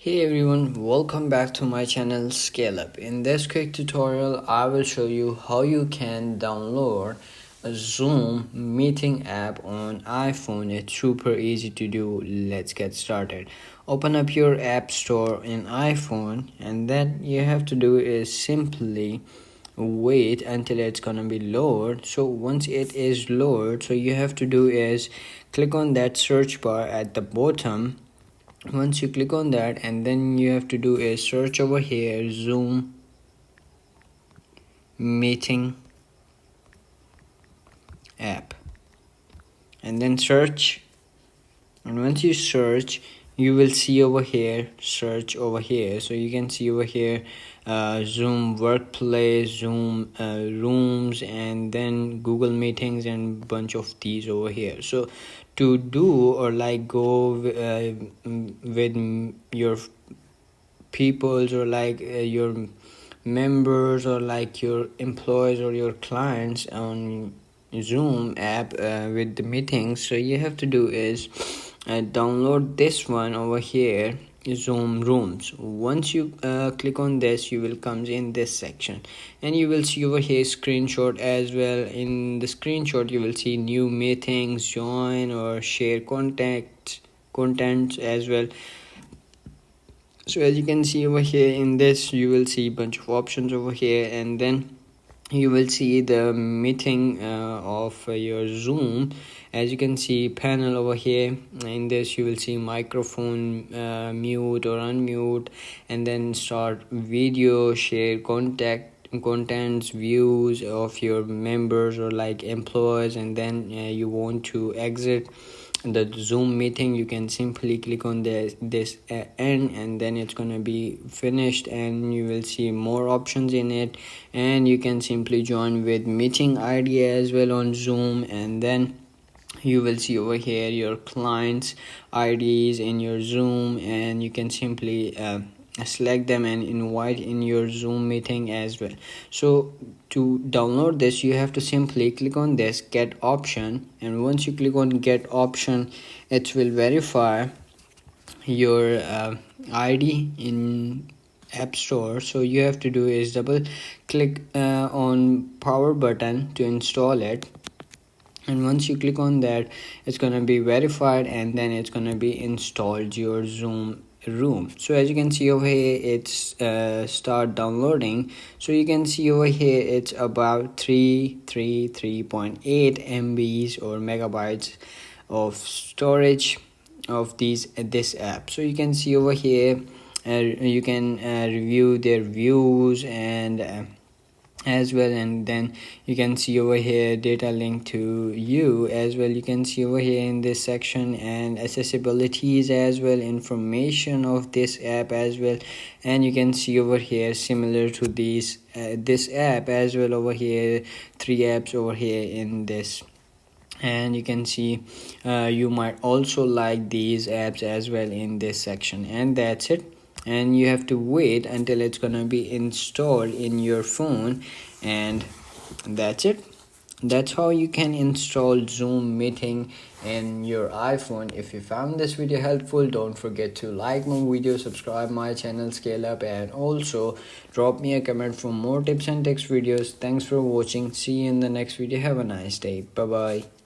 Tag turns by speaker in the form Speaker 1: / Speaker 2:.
Speaker 1: Hey everyone, welcome back to my channel Scale Up. In this quick tutorial, I will show you how you can download a Zoom meeting app on iPhone. It's super easy to do. Let's get started. Open up your app store in iPhone, and then you have to do is simply wait until it's gonna be lowered. So once it is lowered, so you have to do is click on that search bar at the bottom. Once you click on that, and then you have to do a search over here, Zoom meeting app, and then search. And once you search, you will see over here, search over here. So you can see over here, Zoom workplace, Zoom rooms, and then Google meetings, and bunch of these over here. So to do or like go with your peoples, or like your members, or like your employees or your clients on Zoom app with the meetings, so you have to do is download this one over here, Zoom rooms. Once you click on this, you will come in this section, and you will see over here screenshot as well. In the screenshot, you will see new meetings, join or share contents as well. So as you can see over here, in this you will see a bunch of options over here, and then you will see the meeting of your Zoom. As you can see, panel over here. In this you will see microphone, mute or unmute, and then start video, share contents, views of your members or like employees, and then you want to exit the Zoom meeting, you can simply click on this end, and then it's gonna be finished, and you will see more options in it, and you can simply join with meeting ID as well on Zoom. And then you will see over here your clients IDs in your Zoom, and you can simply select them and invite in your Zoom meeting as well. So to download this, you have to simply click on this get option, and once you click on get option, it will verify your ID in App Store. So you have to do is double click on power button to install it, and once you click on that, it's gonna be verified, and then it's gonna be installed your Zoom room. So as you can see over here, it's start downloading. So you can see over here it's about 3.8 MBs or megabytes of storage of this app. So you can see over here, you can review their views and as well, and then you can see over here data link to you as well. You can see over here in this section, and accessibilities as well, information of this app as well, and you can see over here similar to these this app as well over here, 3 apps over here in this. And you can see you might also like these apps as well in this section. And that's it, and you have to wait until it's gonna be installed in your phone, and that's it. That's how you can install Zoom meeting in your iPhone. If you found this video helpful, don't forget to like my video, subscribe my channel Scale Up, and also drop me a comment for more tips and tricks videos. Thanks for watching. See you in the next video. Have a nice day. Bye bye.